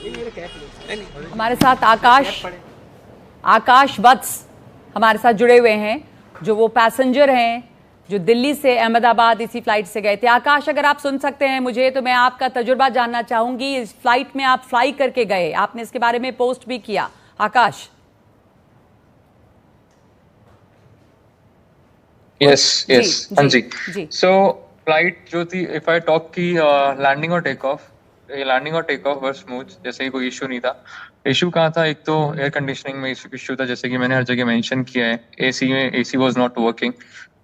हमारे साथ आकाश वत्स हमारे साथ जुड़े हुए हैं, जो वो पैसेंजर हैं जो दिल्ली से अहमदाबाद इसी फ्लाइट से गए थे। आकाश, अगर आप सुन सकते हैं मुझे, तो मैं आपका तजुर्बा जानना चाहूंगी। इस फ्लाइट में आप फ्लाई करके गए, आपने इसके बारे में पोस्ट भी किया। आकाश। यस हाँ जी। सो फ्लाइट जो थी, इफ आई टॉक की लैंडिंग और टेक ऑफ, लैंडिंग और टेक ऑफ वर स्मूथ, जैसे ही कोई इशू नहीं था। इशू कहाँ था, एक तो एयर कंडीशनिंग में इशू था, जैसे कि मैंने हर जगह मेंशन किया है। AC was not working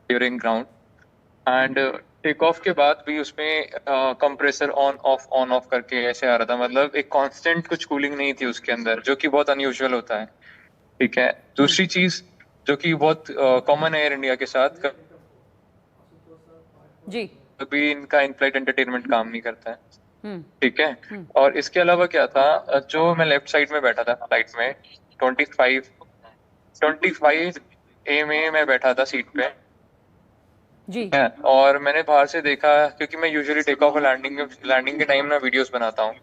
during ground, and take off के बाद भी उसमें कंप्रेसर ऑन ऑफ करके ऐसे आ रहा था। मतलब एक कांस्टेंट कुछ कूलिंग नहीं थी उसके अंदर, जो कि बहुत अनयूजुअल होता है। ठीक है। दूसरी चीज जो कि बहुत कॉमन है एयर इंडिया के साथ, जी, कभी इनका इन फ्लाइट एंटरटेनमेंट काम नहीं करता है। ठीक है। और इसके अलावा क्या था, जो मैं लेफ्ट साइड में बैठा था फ्लाइट में, 25 ए में मैं बैठा था सीट पे जी। है। और मैंने बाहर से देखा, क्योंकि मैं यूजुअली टेक ऑफ और लैंडिंग के टाइम ना वीडियोस बनाता हूँ,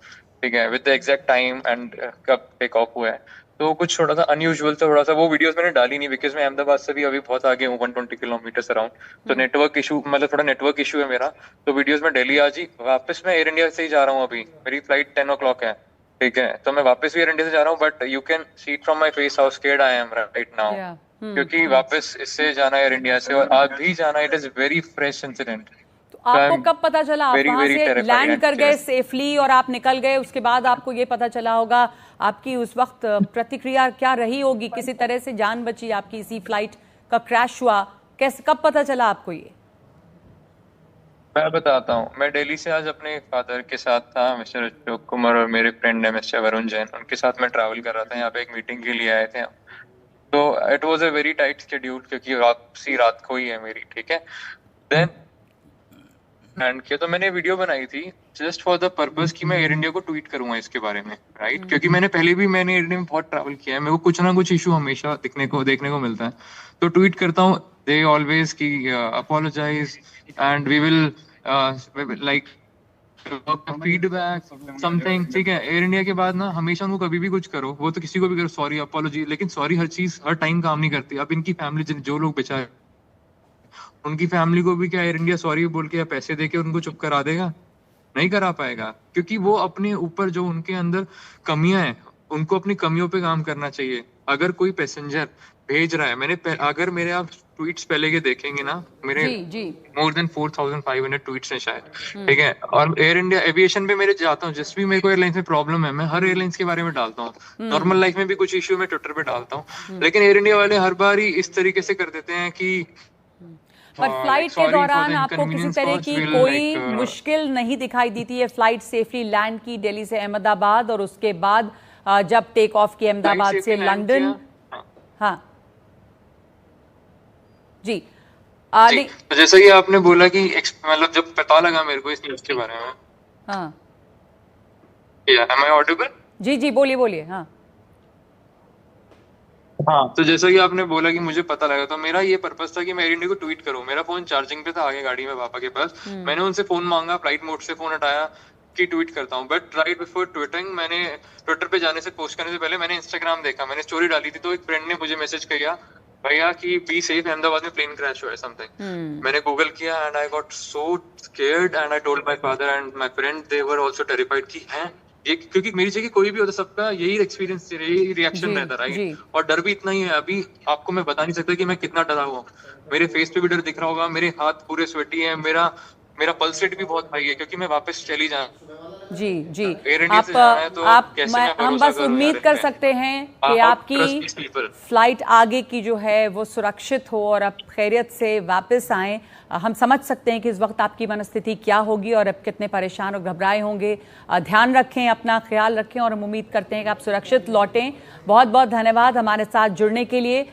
ठीक है, with the exact time and कब टेक ऑफ हुआ है। तो कुछ थोड़ा सा अनयूजुअल था, थोड़ा सा वो वीडियोस मैंने डाली नहीं, बिकॉज मैं अहमदाबाद से भी अभी बहुत आगे हूँ, 120 किलोमीटर अराउंड। तो नेटवर्क इशू, मतलब थोड़ा नेटवर्क इशू है मेरा। तो वीडियोस में डेली आज ही वापस मैं एयर इंडिया से ही जा रहा हूँ। अभी मेरी फ्लाइट 10 o'clock है, ठीक है। तो मैं वापस भी एयर इंडिया से जा रहा हूँ, but you can see it from my face how scared I am right now, क्योंकि वापस इससे जाना है एयर इंडिया से, और आज भी जाना। It is very fresh incident. तो आपको कब पता चला, आप वहां से लैंड कर गए सेफली और आप निकल गए, उसके बाद आपको ये पता चला होगा, आपकी उस वक्त प्रतिक्रिया क्या रही होगी? किसी तरह से जान बची आपकी? इसी फ्लाइट का क्रैश हुआ, कैसे, कब पता चला आपको ये? मैं बताता हूँ। मैं दिल्ली से आज अपने फादर के साथ था, मिस्टर अशोक कुमार, और मेरे फ्रेंड है मिस्टर वरुण जैन, उनके साथ मैं ट्रैवल कर रहा था। यहाँ पे एक मीटिंग के लिए आए थे। तो it was a very tight schedule, क्योंकि वापसी रात को ही है मेरी, ठीक है। देन एंड किया, तो मैंने वीडियो बनाई थी जस्ट फॉर द पर्पस कि मैं एयर इंडिया को ट्वीट करूंगा इसके बारे में, राइट। क्योंकि मैंने एयर इंडिया में बहुत ट्रैवल किया है, मेरे को कुछ ना कुछ इशू हमेशा देखने को मिलता है। तो ट्वीट करता हूँ, दे ऑलवेज की apologise and we will like feedback something, ठीक है। एयर इंडिया के बाद ना हमेशा उनको कभी भी कुछ करो, वो तो किसी को भी करो, सॉरी अपोलॉजी, लेकिन सॉरी हर चीज हर टाइम काम नहीं करती। अब इनकी फैमिली, जो लोग बेचारे, उनकी फैमिली को भी क्या एयर इंडिया सॉरी बोल के या पैसे दे के उनको चुप करा देगा? नहीं करा पाएगा, क्योंकि वो अपने ऊपर जो उनके अंदर कमियां हैं, उनको अपनी कमियों पे काम करना चाहिए। अगर कोई पैसेंजर भेज रहा है, अगर मेरे आप ट्वीट्स पहले के देखेंगे ना, मेरे जी मोर देन 4500 ट्वीट्स हैं शायद, ठीक है। और एयर इंडिया एविएशन पे मेरे जाता हूँ, जिस भी मेरे को एयरलाइंस में प्रॉब्लम है, मैं हर एयरलाइंस के बारे में डालता हूँ। नॉर्मल लाइफ में भी कुछ इश्यू मैं ट्विटर पे डालता हूँ, लेकिन एयर इंडिया वाले हर बार ही इस तरीके से कर देते हैं कि पर फ्लाइट के दौरान आपको किसी तरह की कोई मुश्किल नहीं दिखाई दी थी? ये फ्लाइट सेफली लैंड की दिल्ली से अहमदाबाद, और उसके बाद जब टेक ऑफ की अहमदाबाद से लंदन। हाँ जी। जी, तो जैसा कि आपने बोला कि मतलब जब पता लगा मेरे को इस न्यूज़ के बारे में। हाँ, एम आई ऑडिबल? जी जी, बोलिए बोलिए। हाँ हाँ, तो जैसा कि आपने बोला कि मुझे पता लगा, तो मेरा ये पर्पस था कि मैं एयर इंडिया को ट्वीट करूं। मेरा फोन चार्जिंग पे था आगे गाड़ी में पापा के पास। मैंने उनसे फोन मांगा, फ्लाइट मोड से फोन हटाया कि ट्वीट करता हूं। बट राइट बिफोर ट्वीटिंग, मैंने ट्विटर पे जाने से, पोस्ट करने से पहले मैंने इंस्टाग्राम देखा, मैंने स्टोरी डाली थी। तो एक फ्रेंड ने मुझे मैसेज किया, भैया कि बी सेफ, अहमदाबाद में प्लेन क्रैश हुआ है समथिंग। मैंने गूगल किया and I got so scared and I told my father and my friend, they were also terrified कि हैं ये, क्योंकि मेरी जगह कोई भी होता, सबका यही एक्सपीरियंस, यही रिएक्शन रहता, राइट। और डर भी इतना ही है। अभी आपको मैं बता नहीं सकता कि मैं कितना डरा हुआ हूँ। मेरे फेस पे भी डर दिख रहा होगा, मेरे हाथ पूरे स्वेटी है, मेरा पल्स रेट भी बहुत हाई है, क्योंकि मैं वापस चली जा। जी जी। तो हम बस उम्मीद कर सकते हैं कि आपकी फ्लाइट आगे की जो है वो सुरक्षित हो और आप खैरियत से वापस आएं। हम समझ सकते हैं कि इस वक्त आपकी मनस्थिति क्या होगी और अब कितने परेशान और घबराए होंगे। ध्यान रखें, अपना ख्याल रखें, और हम उम्मीद करते हैं कि आप सुरक्षित लौटें। बहुत बहुत धन्यवाद हमारे साथ जुड़ने के लिए।